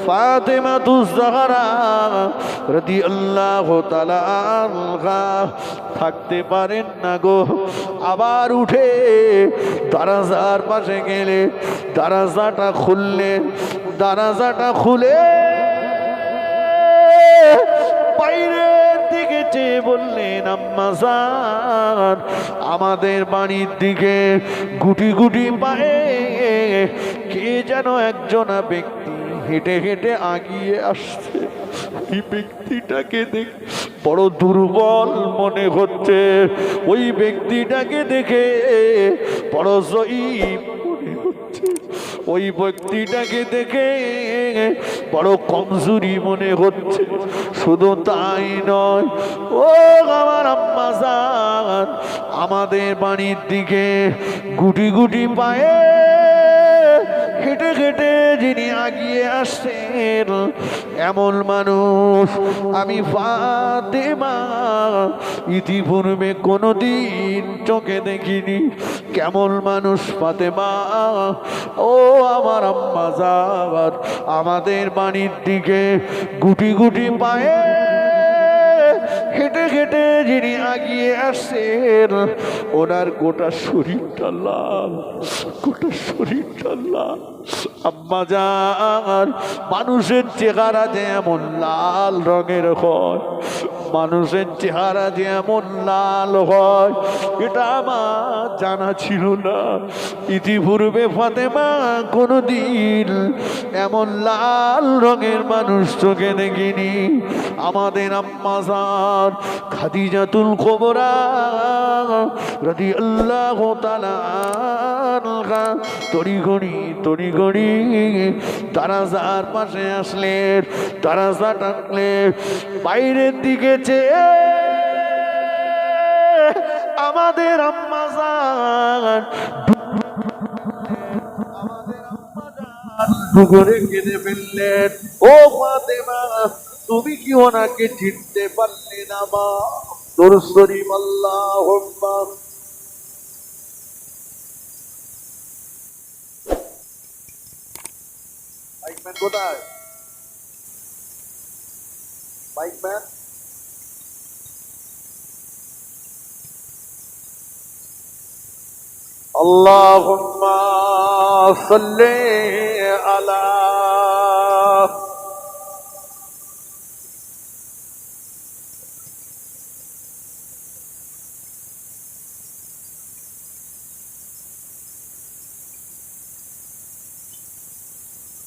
ফাতেমাতুজ জাহরা রাদিয়াল্লাহু তাআলা আনহা থাকতে পারেন না গো, আবার উঠে দরজার পাশে গেলে দরজাটা খুললেন, দরজাটা খুলে বাইরের দিকে চেয়ে বললেন, আম্মা জান, আমাদের বাড়ির দিকে গুটি গুটি পায়ে কে যেন একজন ব্যক্তি হেঁটে হেঁটে আগিয়ে আসছে। ওই ব্যক্তিটাকে দেখ বড় দুর্বল মনে হচ্ছে, ওই ব্যক্তিটাকে দেখে বড় জয়ীফ মনে হচ্ছে, ওই ব্যক্তিটাকে দেখে বড় কমজোরি মনে হচ্ছে। শুধু তাই নয়, ও আমার আম্মা জান, আমাদের বাড়ির দিকে গুটি গুটি পায়ে হেঁটে হেঁটে যিনি আগিয়ে আসছেন, এমন মানুষ আমি ফাতেমা ইতিপূর্বে কোনোদিন চোখে দেখিনি। কেমন মানুষ ফাতেমা? ও আমার আম্মা জান, আমাদের বাড়ির দিকে গুটি গুটি পায়ে হেঁটে হেঁটে যিনি আগিয়ে আসছেন, ওনার গোটা শরীরটা লাল, গোটা শরীরটা লাল। আম্মা জান, মানুষের চেহারা যেমন লাল রঙের হয়, মানুষের চেহারা যেমন লাল হয়, এটা আমার জানা ছিল না। ইতিপূর্বে ফাতেমা কোনোদিন এমন লাল রঙের মানুষ চোখে দেখিনি। আমাদের আম্মা জান খাদিজাতুল কুবরা রাদিয়াল্লাহু তাআলা আনহা তড়িঘড়ি দরজার পাশে আসলেন, দরজা টানলেন, বাইরের দিকে চেয়ে আমাদের আম্মা জান দুগরে কেঁদে ফেললেন। ও ফাতেমা, তুমি কি ওনাকে চিনতে পারলে না? মা দরুদ শরীফ আল্লাহুম্মা। বাইকম্যান কোথায়? বাইকম্যান আল্লাহুম্মা সাল্লি আলা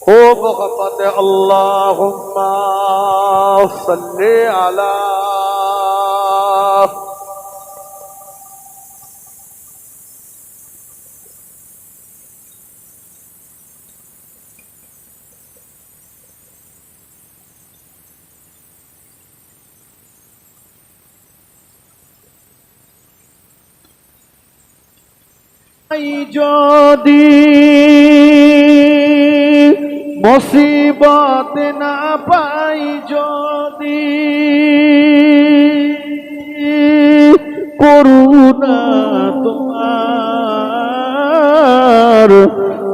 خوب خفت اللهم صل على যদি মুসিবত না পাই, যদি করুণা তোমার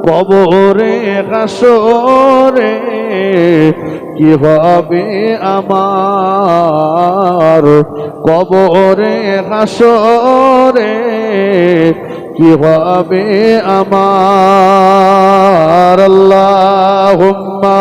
কবরে হাসরে কি হবে আমার, কবরে হাসরে কি হবে আমার। আল্লাহুম্মা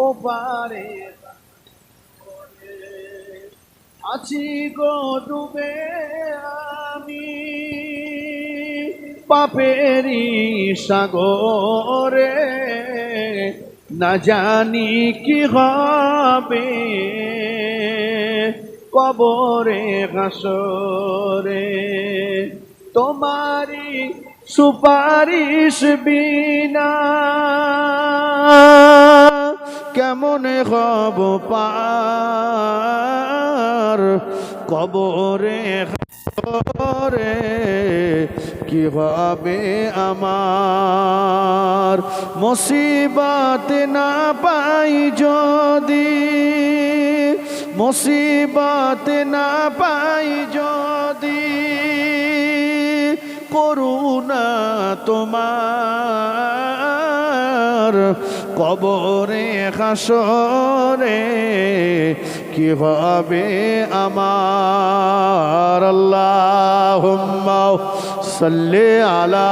ও পারে আছি গো ডুবে আমি পাপেরি সাগরে, না জানি কি হবে কবরে হাসরে। তোমারি সুপারিশ বিনা কেমনে হব পার কবরে রে কি হবে আমার মুসিবত না পাই যদি মুসিবত না পাই যদি করুণা তোমার কবরে হাসরে কি হবে আমার আল্লাহুম্মা সাল্লি আলা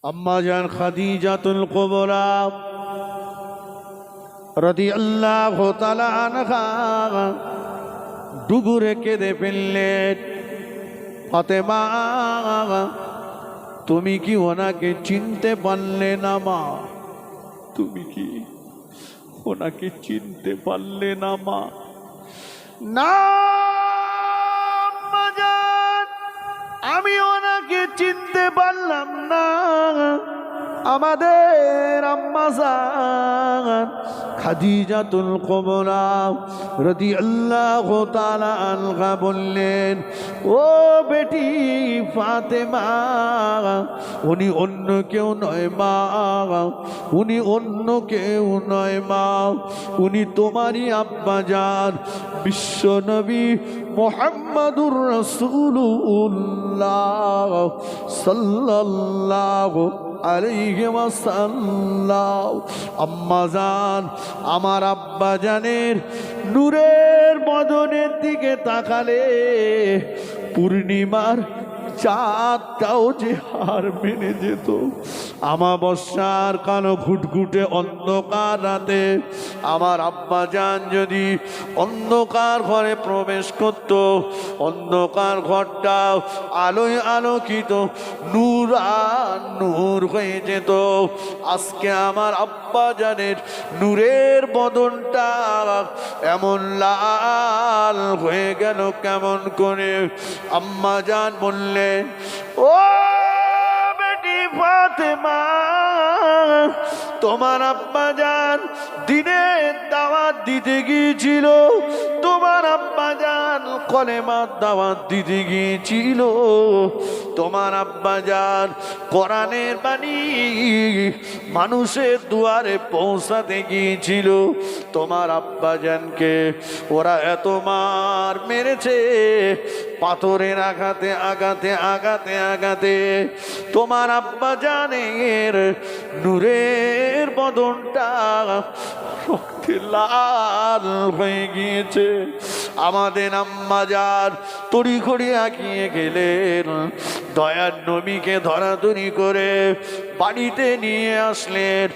আম্মা জান খাদিজাতুল কুবরা রাদিয়াল্লাহু তাআলা আনহা ডুগুরে কেঁদে ফেললেন। ফাতেমা, তুমি কি ওনাকে চিনতে পারলে না মা? তুমি কি ওনাকে চিনতে পারলে না মা? না আম্মা জান, আমি ওনাকে চিনতে পারলাম না। আমাদের আম্মা জান খাদিজাতুল কুবরা রাদিয়াল্লাহু তাআলা আনহা বললেন, ও বেটি ফাতেমা, উনি অন্য কেউ নয় মা, উনি অন্য কেউ নয় মা, উনি তোমারই আব্বা জান বিশ্ব নবী মুহাম্মাদুর রাসূলুল্লাহ সাল্লাল্লাহু আলাইহি ওয়াসাল্লাম। আম্মা জান আমার আব্বা জানের নূরের বদনের দিকে তাকালে পূর্ণিমার চাঁদটাও যে হার মেনে যেত। আমাবস্যার কালো ঘুটঘুটে অন্ধকার রাতে আমার আব্বা জান যদি অন্ধকার ঘরে প্রবেশ করত, অন্ধকার ঘরটা আলোয় আলোকিত নূর আর নূর হয়ে যেত। আজকে আমার আব্বা জানের নূরের বদনটা এমন লাল হয়ে গেল কেমন করে? আম্মা জান বললেন, ও বেটি ফাতেমা, তোমার আব্বা জান দিনের দাওয়াত দিতে গিয়েছিল, তোমার আব্বা জান কলেমার দাওয়াত দিতে গিয়েছিল, তোমার আব্বা জান কোরআনের বাণী মানুষের দুয়ারে পৌঁছাতে গিয়েছিল। তোমার আব্বা জানকে ওরা এত মার মেরেছে, পাথরের আঘাতে আঘাতে আঘাতে আঘাতে তোমার আব্বা জানের নূরের বদনটা রক্তে লাল হয়ে গিয়েছে। আমাদের আম্মা জান তড়িঘড়ি আগিয়ে গেলেন, দয়ার নবীকে ধরাধরি করে বাড়িতে নিয়ে আসলেন।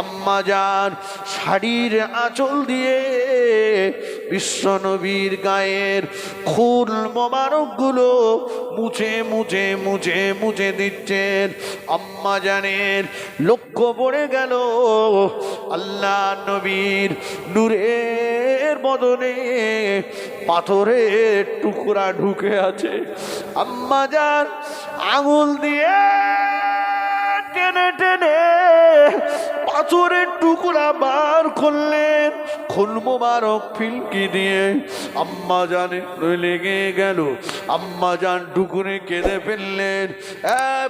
আম্মা জান শাড়ির আঁচল দিয়ে বিশ্ব নবীর গায়ের খুন মোবারকগুলো মুছে মুছে মুছে মুছে দিচ্ছেন। আম্মা জানের লক্ষ্য পড়ে গেল আল্লাহ নবীর নূরের বদনে পাথরের টুকরা ঢুকে আছে। আম্মা জান আঙুল দিয়ে টেনে টেনে পাথরের টুকরা বার করলেন, খুন মোবারক ফিলকি দিয়ে আম্মা জানে লেগে গেল। আম্মা জান ডুকুরে কেঁদে ফেললেন।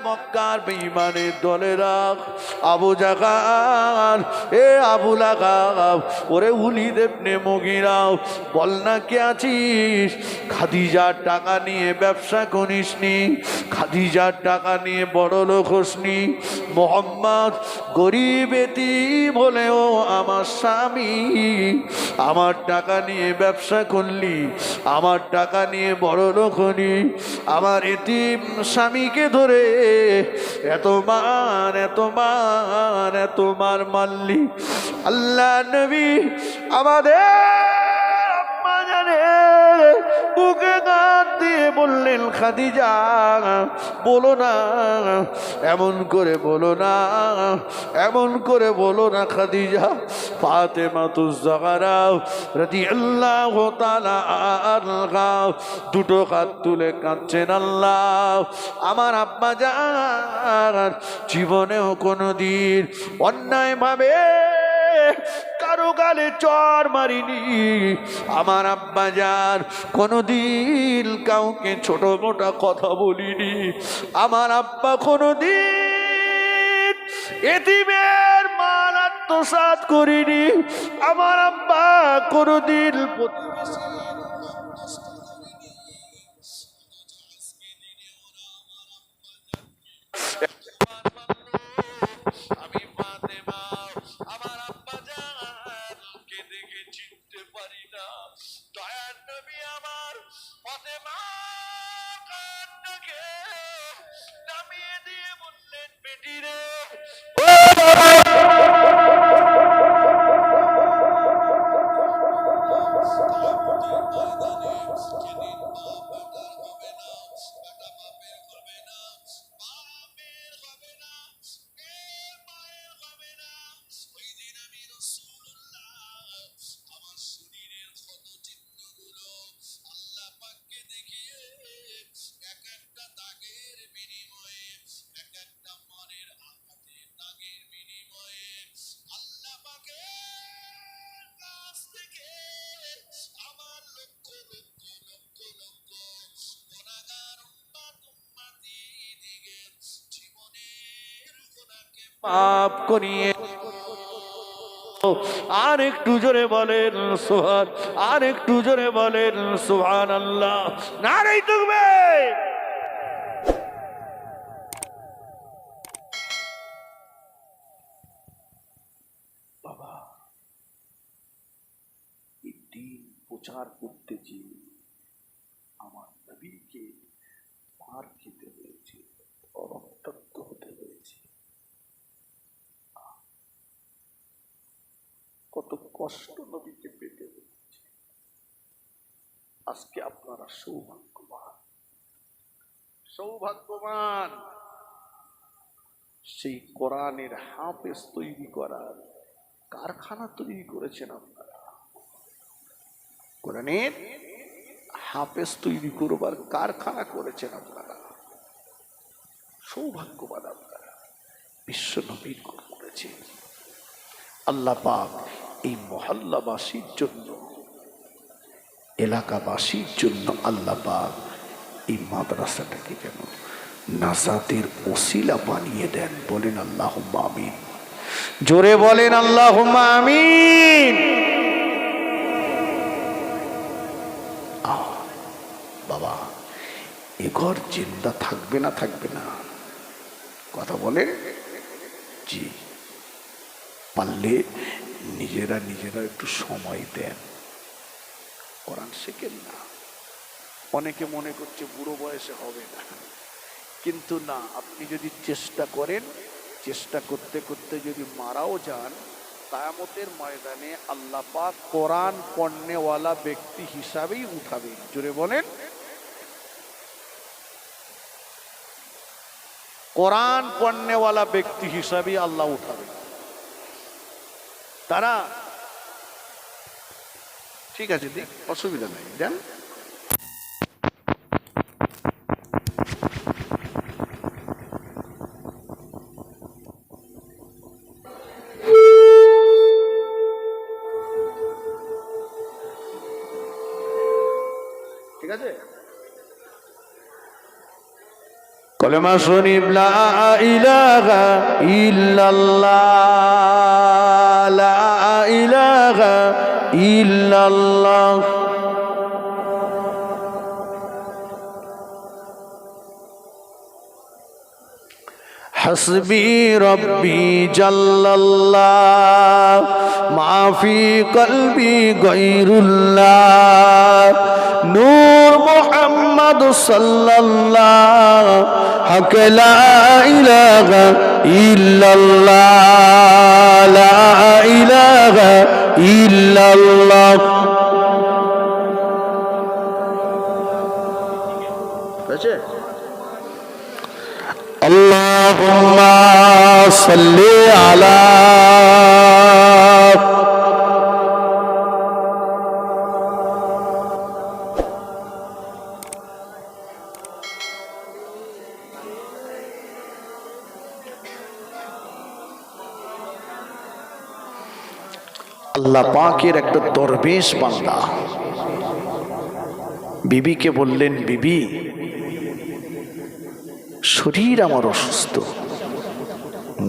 মক্কার বেঈমানের দলেরা, আবু জাকার, আবু লাগাব, ওরে উলিদ ইবনে মুগীরা, বল না কে আছিস? খাদিজার টাকা নিয়ে ব্যবসা করিসনি, খাদিজার টাকা নিয়ে বড় লোক হসনি। মোহাম্মদ গরিব এতিম হলেও আমার স্বামী, আমার টাকা নিয়ে ব্যবসা করলি, আমার টাকা নিয়ে বড় লোক হলি, আমার এতিম স্বামীকে ধরে এত মান এত মান এত মার মারলি। আল্লাহ নবী আমাদের আম্মা জানে বুকে কাঁধ দিয়ে বললেন, খাদিজা বলো না, এমন করে বলো না, এমন করে বলো না খাদিজা। ফাতেমাতুজ জাহরা রাদিয়াল্লাহু তাআলা আনহা দুটো হাত তুলে কাঁদছেন, আল্লাহ আমার আব্বা জান জীবনেও কোনোদিন অন্যায় ভাবে কারো গালে চর মারিনি। আমার আব্বা জান কোনোদিন কাউকে ছোট মোটা কথা বলিনি। আমার আব্বা কোনোদিন এতিমের মাল আত্মসাৎ করিনি। আমার আব্বা কোনোদিন আমি ফাতেমা আমার আব্বা জানকে দেখে চিনতে পারি না। দয়ার নবী আমার ফাতেমা কান্নাকে নামিয়ে দিয়ে বললেন, বেটি রে মাফ করিয়ে। আর একটু জোরে বলেন সুবহান, আর একটু জোরে বলেন সুবহানাল্লাহ। নারে তাকবীর। বাবা একটি প্রচার করতে গিয়ে আমার নবীকে মার খেতে হয়েছে, রক্তাক্ত হতে হয়েছে। কত কষ্ট নবীকে পেতে হয়েছে। আজকে আপনারা সৌভাগ্যবান, সৌভাগ্যবান। সেই কোরআনের হাফেজ তৈরি করার কারখানা তৈরি করেছেন আপনারা। কোরআনের হাফেজ তৈরি করবার কারখানা করেছেন আপনারা। সৌভাগ্যবান আপনারা, বিশ্ব নবীর করেছেন। আল্লাহ পাক এই মহল্লাবাসীর জন্য, এলাকাবাসীর জন্য আল্লাহ পাক এই মাদ্রাসাটাকে যেন নাজাতের ওসিলা বানিয়ে দেন। বলেন আল্লাহুম্মা আমিন। জোরে বলেন আল্লাহুম্মা আমিন। বাবা এ ঘর জিন্দা থাকবে না, থাকবে না? কথা বলেন। জি, পারলে নিজেরা নিজেরা একটু সময় দেন, কোরআন শেখেন না। অনেকে মনে করছে বুড়ো বয়সে হবে না, কিন্তু না, আপনি যদি চেষ্টা করেন, চেষ্টা করতে করতে যদি মারাও যান, কিয়ামতের ময়দানে আল্লাহ পাক কোরআন পড়নেওয়ালা ব্যক্তি হিসাবেই উঠাবেন। জোরে বলেন। কোরআন পড়নেওয়ালা ব্যক্তি হিসাবেই আল্লাহ উঠাবেন। তারা ঠিক আছে, দেখ, অসুবিধা নেই, দেন। ঠিক আছে, কলেমা শরীফ লা ইলাহা ইল্লাল্লাহ, লা ইলাহা ইল্লাল্লাহ। হাসবি রব্বি জাল্লাল্লাহ, মাফি কলবি গায়রুল্লাহ, নূর মুহাম্মদ সাল্লাল্লাহ, হক লা ইলাহা ইল্লাল্লাহ, লা ইলাহা ইল্লাল্লাহ। আল্লাহুম্মা সাল্লি আলা আল্লাহ পাকের একটা দরবেশ বান্দা বিবিকে বললেন, বিবি শরীর আমার অসুস্থ,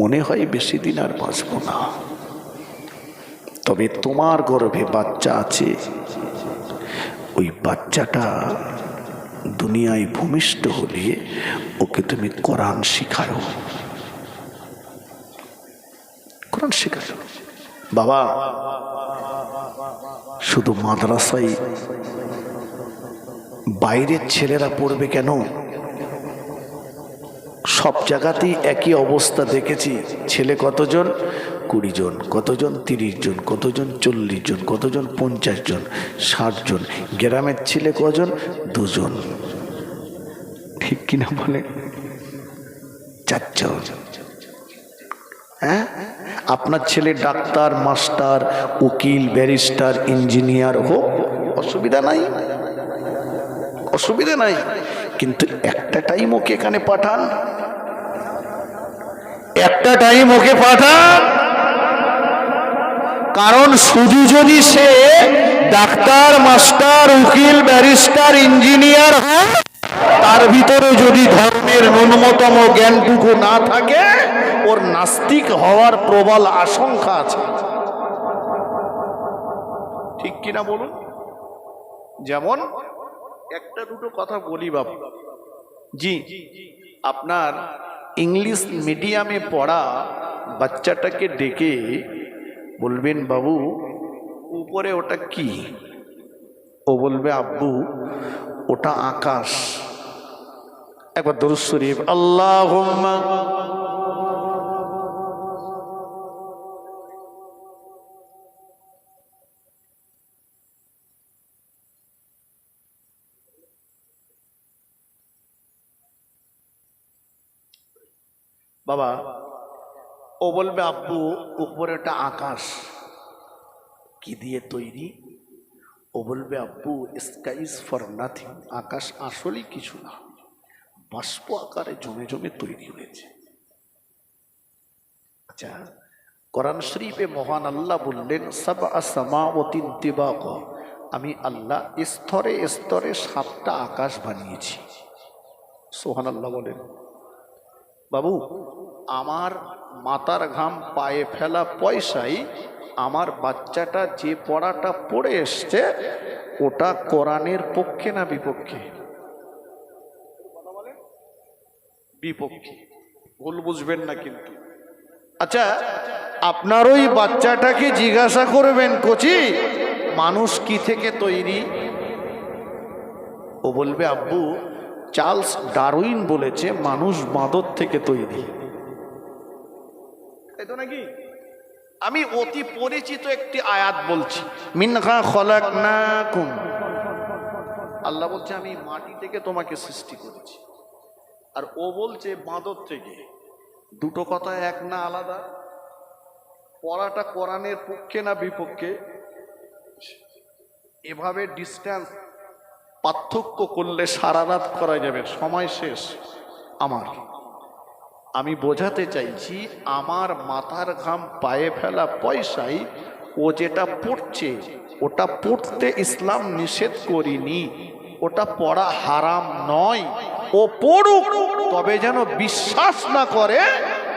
মনে হয় বেশি দিন আর বাঁচব না, তবে তোমার গর্ভে বাচ্চা আছে, ওই বাচ্চাটা দুনিয়ায় ভূমিষ্ঠ হলে ওকে তুমি কোরআন শিখাও, কোরআন শিখাও। বাবা শুধু মাদ্রাসায় বাইরের ছেলেরা পড়বে কেন? সব জায়গাতেই একই অবস্থা দেখেছি। ছেলে কতজন? 20 জন, কতজন 30 জন, কতজন 40 জন, কতজন 50 জন, 60 জন। গ্রামের ছেলে কজন? 2 জন। ঠিক কিনা বলে? 4 জন। হ্যাঁ, আপনার ছেলে ডাক্তার, মাস্টার, উকিল, ব্যারিস্টার, ইঞ্জিনিয়ার হোক, অসুবিধা নাই, অসুবিধা নাই, কিন্তু একটা টাইম ওকে এখানে পাঠান, একটা টাইম ওকে পাঠান। কারণ শুধু যদি সে ডাক্তার, মাস্টার, উকিল, ব্যারিস্টার, ইঞ্জিনিয়ার হয়, তার ভিতরে যদি ধর্মের ন্যূনতম জ্ঞানটুকু না থাকে, ওর নাস্তিক হওয়ার প্রবল আশঙ্কা আছে। ঠিক কিনা বলুন? যেমন একটা দুটো কথা বলি বাবু, জি আপনার ইংলিশ মিডিয়ামে পড়া বাচ্চাটাকে ডেকে বলবেন, বাবু উপরে ওটা কি? ও বলবে, আব্বু ওটা আকাশ। একবার দরুদ শরীফ আল্লাহুম্মা। বাবা ও বলবে, আব্বু উপরে ওটা আকাশ, কি দিয়ে তৈরি? ও বলবে, আব্বু স্কাই ইজ ফর নাথিং, আকাশ আসলেই কিছু না, বাষ্প আকারে জমে জমে তৈরি হয়েছে। আচ্ছা, কোরআন শরীফে মহান আল্লাহ বললেন, সাবআ সামাওয়াতিন তিবাকা, আমি আল্লাহ স্তরে স্তরে 7টা আকাশ বানিয়েছি। সুবহানাল্লাহ বলেন। বাবু আমার মাথার ঘাম পায়ে ফেলা পয়সায় আমার বাচ্চাটা যে পড়াটা পড়ে এসছে, ওটা কোরআনের পক্ষে না বিপক্ষে? বিপক্ষে। ভুল বুঝবেন না কিন্তু। আচ্ছা, আপনার ওই বাচ্চাটাকে জিজ্ঞাসা করবেন, কোচি মানুষ কি থেকে তৈরি? ও বলবে, আব্বু চার্লস ডারউইন বলেছে মানুষ বাঁদর থেকে তৈরি। তাই তো নাকি? আমি অতি পরিচিত একটি আয়াত বলছি, মিনহা খলাকনাকুম, আল্লাহ বলছে আমি মাটি থেকে তোমাকে সৃষ্টি করেছি, আর ও বলছে বাঁদর থেকে। দুটো কথা এক না আলাদা? পড়াটা কোরআনের পক্ষে না বিপক্ষে? এভাবে ডিস্টেন্স পার্থক্য করলে সারা রাত করা যাবে, সময় শেষ আমার। আমি বোঝাতে চাইছি, আমার মাথার ঘাম পায়ে ফেলা পয়সায় ও যেটা পড়ছে, ওটা পড়তে ইসলাম নিষেধ করিনি, ওটা পড়া হারাম নয়। ও পড়ুক, তবে যেন বিশ্বাস না করে।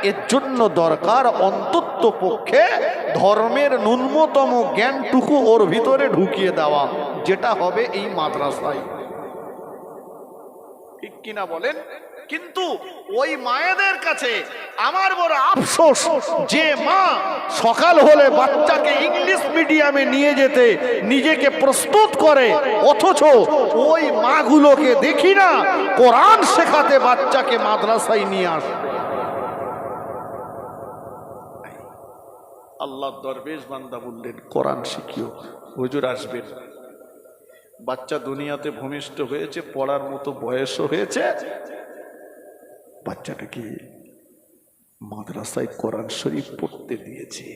এর জন্য দরকার অন্তত পক্ষে ধর্মের ন্যূনতম জ্ঞানটুকু ওর ভিতরে ঢুকিয়ে দেওয়া, যেটা হবে এই মাদ্রাসায়। ঠিক কিনা বলেন? কিন্তু ওই মায়েদের কাছে আমার বড় আফসোস, যে মা সকাল হলে বাচ্চাকে ইংলিশ মিডিয়ামে নিয়ে যেতে নিজেকে প্রস্তুত করে, অথচ ওই মাগুলোকে দেখি না কোরআন শেখাতে বাচ্চাকে মাদ্রাসায় নিয়ে আসে। আল্লাহ দরবেশ বান্দা বললেন, কোরআন শিখিও। হুজুর আসবেন, বাচ্চা দুনিয়াতে ভূমিষ্ঠ হয়েছে, পড়ার মতো বয়সও হয়েছে, বাচ্চাটাকে মাদ্রাসায় কোরআন শরীফ পড়তে দিয়েছে,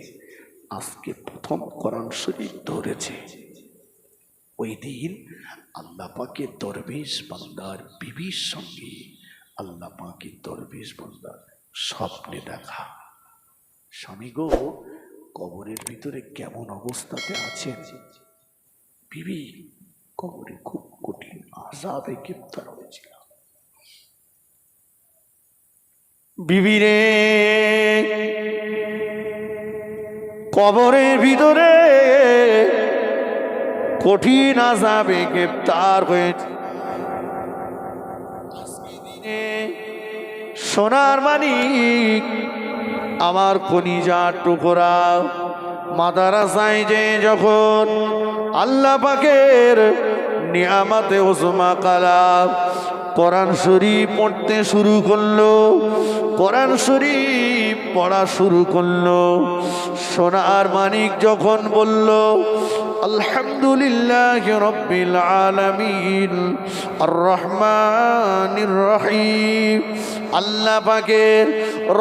আজকে প্রথম কোরআন শরীফ ধরেছে। ওই দিন আল্লাহ পাকের দরবেশ বান্দার বিবির সঙ্গে আল্লাহ পাকের দরবেশ বান্দার স্বপ্নে দেখা, স্বামী গো কবরের ভিতরে কেমন অবস্থাতে আছেন? বিবি কবরে খুব কঠিন আযাবে গ্রেফতার হয়েছিল। বিবি রে কবরের ভিতরে কঠিন আযাবে গ্রেফতার হয়েছে। সোনার মানিক আমার কলিজার টুকরা মাদ্রাসায় যে যখন আল্লাহ পাকের নিয়ামতে ওসমা কালাম কোরআন শরীফ পড়তে শুরু করলো, কোরআন শরীফ পড়া শুরু করলো, সোনার মানিক যখন বলল আলহামদুলিল্লাহি রাব্বিল আলামিন আর রহমানির রহিম, আল্লাহ পাকের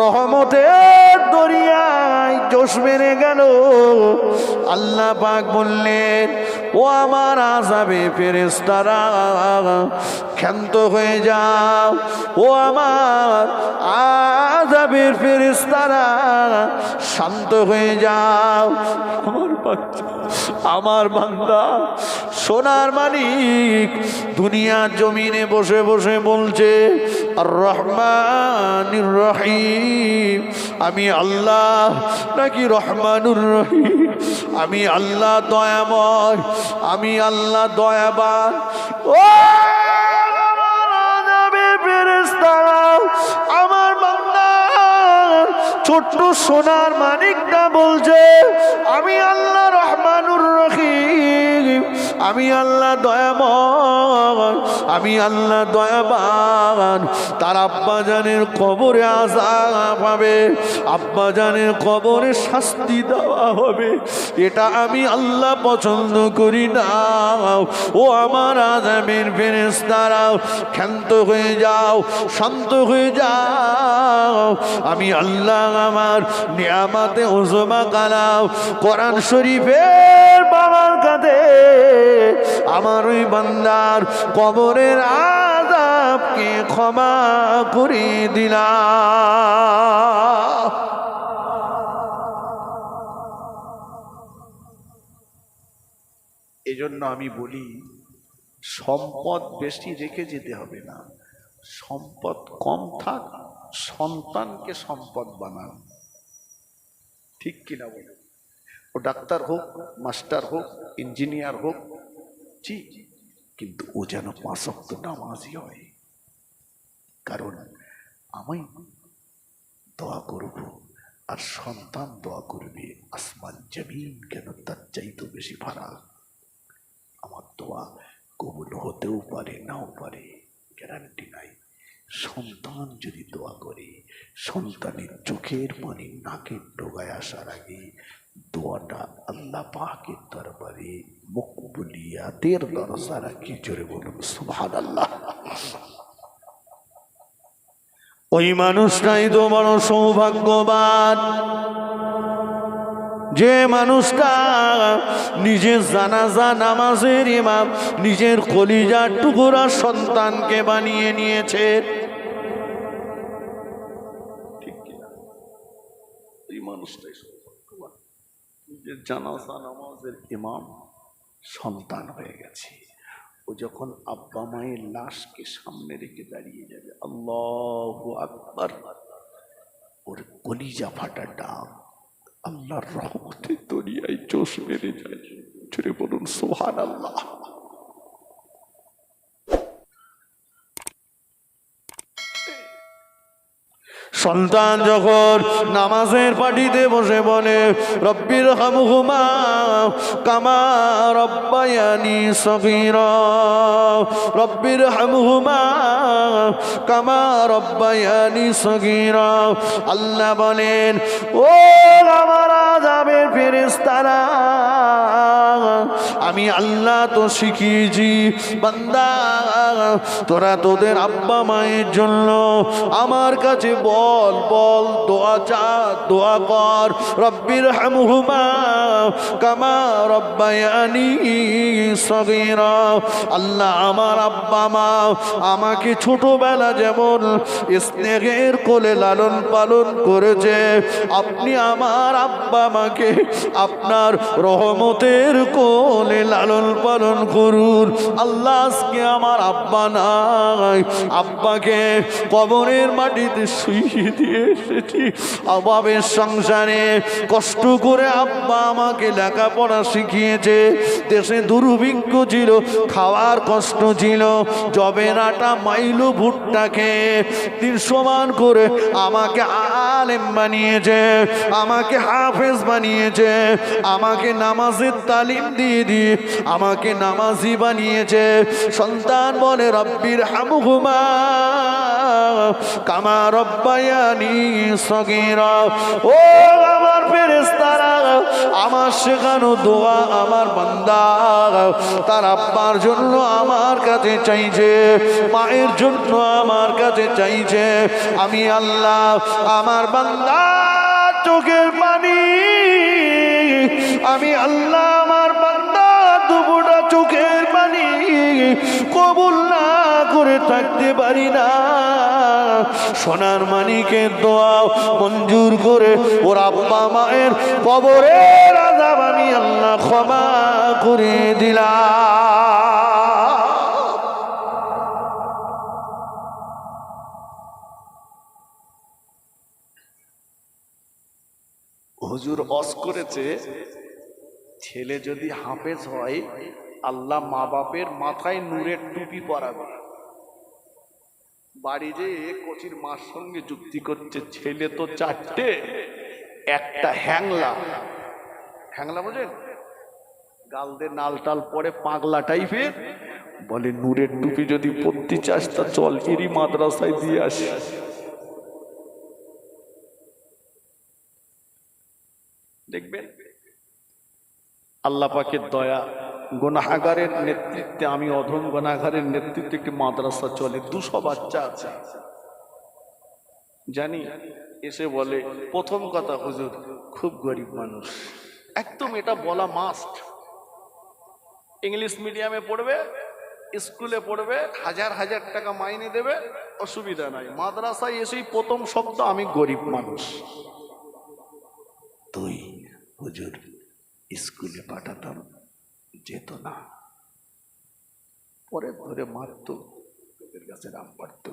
রহমতের দরিয়ায় জোশ মেরে গেল। আল্লাহ পাক বললেন, ও আমার আযাবে ফেরেশতারা ক্ষান্ত হয়ে যাও, ও আমার আযাবের ফেরেশতারা শান্ত হয়ে যাও। আমার বাচ্চা, আমার বান্দা সোনার মানিক দুনিয়ার জমিনে বসে বসে বলছে আর রহমানির রহিম, আমি আল্লাহ নাকি রহমানুর রহিম? আমি আল্লাহ দয়াময়, আমি আল্লাহ দয়াবান। ও আমার বান্দা ছোট্ট সোনার মানিকটা বলছে আমি আল্লাহ রহমানুর রহিম, আমি আল্লাহ দয়াময়, আমি আল্লাহ দয়াবান। তার আব্বাজানের কবরে আযাব হবে, আব্বাজানের কবরে শাস্তি দেওয়া হবে, এটা আমি আল্লাহ পছন্দ করি না। ও আমার আযাবের ফেরেশতারা ক্ষান্ত হয়ে যাও, শান্ত হয়ে যাও, আমি আল্লাহ আমার নিয়ামতে ওসমা কালাম কোরআন শরীফের বাবার কাঁধে আমার ওই বান্দার কবরের আযাবকে ক্ষমা করে দিলাম। এজন্য আমি বলি সম্পদ বেশি রেখে যেতে হবে না, সম্পদ কম থাক, সন্তানকে সম্পদ বানান। ঠিক কিনা বলুন? ও ডাক্তার হোক, মাস্টার হোক, ইঞ্জিনিয়ার হোক, জি, কিন্তু ও যেন 5 ওয়াক্ত নামাজি হয়। কারণ আমি দোয়া করব আর সন্তান দোয়া করবে, আসমান জমিন কেন তার চাইতে বেশি ফারাক। আমার দোয়া কবুল হতেও পারে, নাও পারে, গ্যারান্টি নাই। সন্তান যদি দোয়া করে, সন্তানের চোখের পানি নাকের ডোগায় আসার আগে দোয়াটা আল্লাহ পাকের দরবারে মকবুলিয়াতের দরজা রাখি। জোরে বলুন সুবহানাল্লাহ। ওই মানুষটাই তো বড় সৌভাগ্যবান, যে মানুষটা নিজের জানাজা নামাজের ইমাম নিজের কলিজার টুকরা সন্তানকে বানিয়ে নিয়েছে। ঠিক কিনা? এই মানুষটাই সৌভাগ্যবান, নিজের জানাজা নামাজের ইমাম সন্তান হয়ে গেছে। ও যখন আব্বা মায়ের লাশকে সামনে রেখে দাঁড়িয়ে যাবে, আল্লাহু আকবার, ওর কলিজা ফাটা ডাক আল্লাহর রহমতের দরিয়ায় জোশ মেরে যায়। জোরে বলুন সুবহানাল্লাহ। সন্তান যখন নামাজের পাটিতে বসে বলে রব্বির হামহুমা কামা রব্বায়ানি সগীরা, রব্বির হামহুমা কামা রব্বায়ানি সগীরা, আল্লাহ বলেন ও আমার আযাবের ফেরেশতারা, আমি আল্লাহ তো শিখিয়েছি বান্দা তোরা তোদের আব্বা মায়ের জন্য আমার কাছে বল বল, দোয়া চা, দোয়া কর। রব্বির হামহুমা কামা রব্বায়ানি সগীরা। আল্লাহ, আমার আব্বা মা আমাকে ছোটবেলা যেমন স্নেহের কোলে লালন পালন করেছে, আপনি আমার আব্বা মাকে আপনার রহমতের কোলে লালন পালন করুন। আল্লাহ, আজকে আমার আব্বা নাই, আব্বাকে কবরের মাটিতে শুইয়ে দিয়ে এসেছি। অভাবের সংসারে কষ্ট করে আব্বা আমাকে লেখাপড়া শিখিয়েছে। দেশে দুর্ভিক্ষ ছিল, খাওয়ার কষ্ট ছিল, জবের আটা মাইলো ভুট্টা খেয়ে 300 মান করে আমাকে আলেম বানিয়েছে, আমাকে হাফেজ বানিয়েছে, আমাকে নামাজের তালিম দিয়ে দিয়ে আমাকে নামাজি বানিয়েছে। সন্তান বলে রব্বির হামহুমা কামা রব্বায়ানি সগীরা। ও আমার ফেরেশতারা, আমার শেখানো দোয়া আমার বান্দা তার আব্বার জন্য আমার কাছে চাইছে, মায়ের জন্য আমার কাছে চাইছে। আমি আল্লাহ আমার বান্দা চোখের পানি, আমি আল্লাহ আমার বান্দা দুপুরা চোখের পানি কবুল না করে থাকতে পারি না। সোনার মানিকের দোয়া মঞ্জুর করে ওর আব্বা মায়ের কবরের আযাব আমি আল্লাহ ক্ষমা করে দিলাম। হুজুর ওয়াজ করেছে, ছেলে যদি হাফেজ হয় আল্লাহ মা বাপের মাথায় নূরের টুপি পরাবে। বাড়ি যে কোচির মার সঙ্গে যুক্তি করছে, ছেলে তো 4টে, একটা হ্যাংলা। হ্যাংলা বোঝেন? গালদে নাল টাল পরে পাগলা টাইপের, বলে নূরের টুপি যদি পড়তে চাস তা চল এরই মাদ্রাসায় দিয়ে আসি। দেখবেন আল্লাহ পাকের দয়া, গুনাহগারের নেতৃত্বে, আমি অধম গুনাহগারের নেতৃত্বে একটি মাদ্রাসা চলে, 200 বাচ্চা আছে জানি। এসে বলে প্রথম কথা, হুজুর খুব গরিব মানুষ, একদম এটা বলা মাস্ট। ইংলিশ মিডিয়ামে পড়বে, স্কুলে পড়বে, হাজার হাজার টাকা মাইনে দেবে, অসুবিধা নাই। মাদ্রাসায় এসেই প্রথম শব্দ আমি গরিব মানুষ। তুই হুজুর স্কুলে পাঠাতাম, যেত না, পরে ধরে মারত, ওদের কাছে রাম পারত।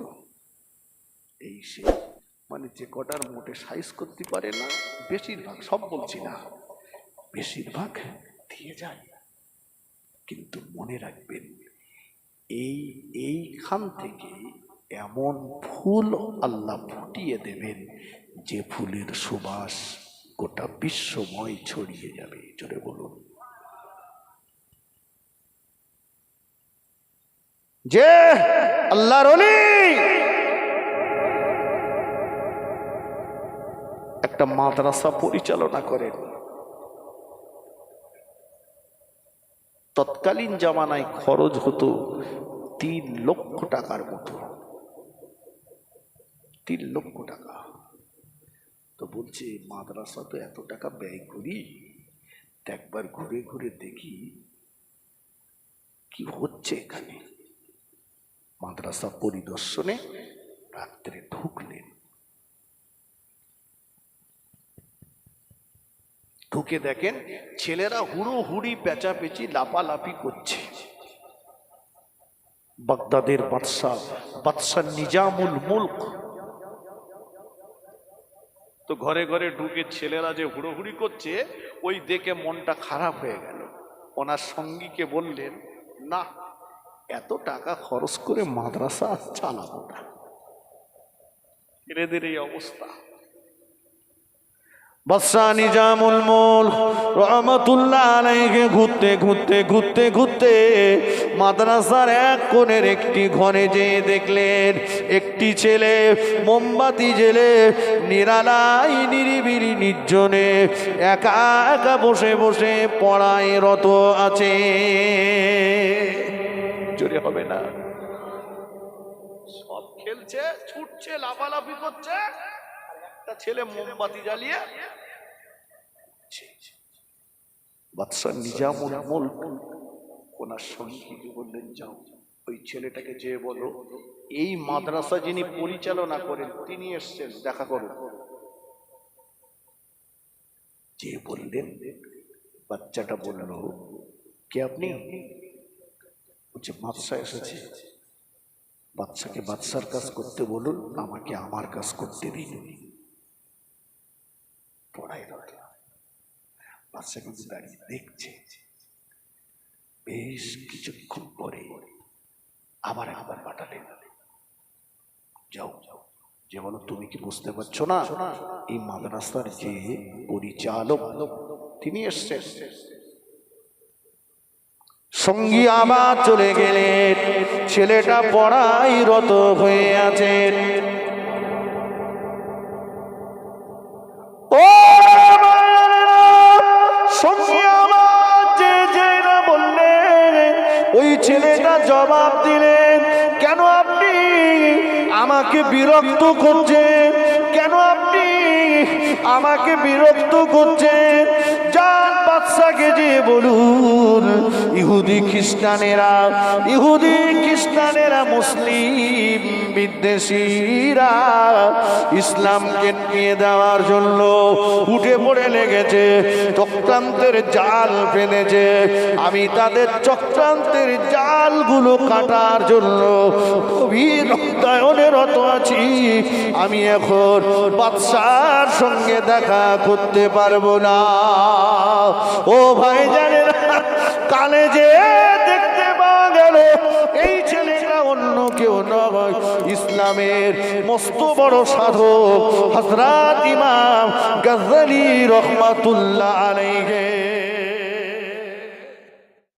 এই সে মানে যে কটার মোটে সাইজ করতে পারে না, বেশিরভাগ, সব বলছি না, বেশিরভাগ দিয়ে যায়। কিন্তু মনে রাখবেন, এইখান থেকে এমন ফুল আল্লাহ ফুটিয়ে দেবেন যে ফুলের সুবাস গোটা বিশ্বময় ছড়িয়ে যাবে। জোরে বলুন, যে আল্লাহর ওলি একটা মাদ্রাসা পরিচালনা করেন। তৎকালীন জামানায় খরচ হতো 3 লক্ষ টাকার মতো, 3 লক্ষ টাকা। তো বলছে মাদ্রাসা তো এত টাকা ব্যয় করি, একবার ঘুরে ঘুরে দেখি কি হচ্ছে এখানে। মাদ্রাসা পরিদর্শনে রাত্রে ঢুকলেন, ঢুকে দেখেন ছেলেরা হুড়োহুড়ি পেঁচাপেচি লাফালাফি করছে। বাগদাদের বাদশা নিজামুল মুলক তো ঘরে ঘরে ঢুকে ছেলেরা যে হুড়োহুড়ি করছে, ওই দেখে মনটা খারাপ হয়ে গেল। ওনার সঙ্গীকে বললেন, না, এত টাকা খরচ করে মাদ্রাসা চালাবো না, এদের এই অবস্থা। বাদশা নিজামুল মুলক রহমাতুল্লাহ আলাইহি ঘুরতে ঘুরতে ঘুরতে ঘুরতে মাদ্রাসার এক কোণের একটি ঘরে যেয়ে দেখলেন একটি ছেলে মোমবাতি জ্বেলে নিরালাই নিরিবিলি নির্জনে একা একা বসে বসে পড়ায় রত আছে। জোরে হবে না? এসেছে, ছুটছে, লাফালাফি করছে, আর একটা ছেলে মোমবাতি জ্বালিয়ে বাদশাহ নিজামুল মুলক ওনার সঙ্গীকে বললেন, যাও ওই ছেলেটাকে যে বলো এই মাদ্রাসা যিনি পরিচালনা করেন তিনি এসছেন, দেখা করো। যে বললেন, বাচ্চাটা বলল, কে আপনি? বলছে বাদশা এসেছে। বাদশাকে বাদশার কাজ করতে বলুন, আমাকে আমার কাজ করতে দিন। পড়াই রাখলাম। বাদশা কিন্তু দাঁড়িয়ে দেখছে। বেশ কিছুক্ষণ পরে আবার পাঠালেন, যাও যাও, যে বলো তুমি কি বুঝতে পারছো না এই মাদ্রাসার যে পরিচালক তিনি এসছেন। সঙ্গী আবার চলে গেলেন, ছেলেটা পড়াই রত হয়ে আছে। ও সঙ্গী আবার যে না বললেন, ওই ছেলেটা জবাব দিলেন, কেন আপনি আমাকে বিরক্ত করছেন? কেন আপনি আমাকে বিরক্ত করছেন? যান বাদশাকে যে বলুন, ইহুদি খ্রিস্টানেরা মুসলিম বিদ্বেষীরা ইসলামকে নিয়ে দেওয়ার জন্য উঠে পড়ে লেগেছে, চক্রান্তের জাল ফেলেছে। আমি তাদের চক্রান্তের জালগুলো কাটার জন্য গভীর অধ্যয়নে রত আছি। আমি এখন বাদশার সঙ্গে দেখা করতে পারবো না। ও ভাই জানেন, কালে যে দেখতে পাওয়া গেল এই ছেলেটা অন্য কেউ নয়, ইসলামের মস্ত বড় সাধক হযরত ইমাম গাজ্জালী রাহমাতুল্লাহ আলাইহি।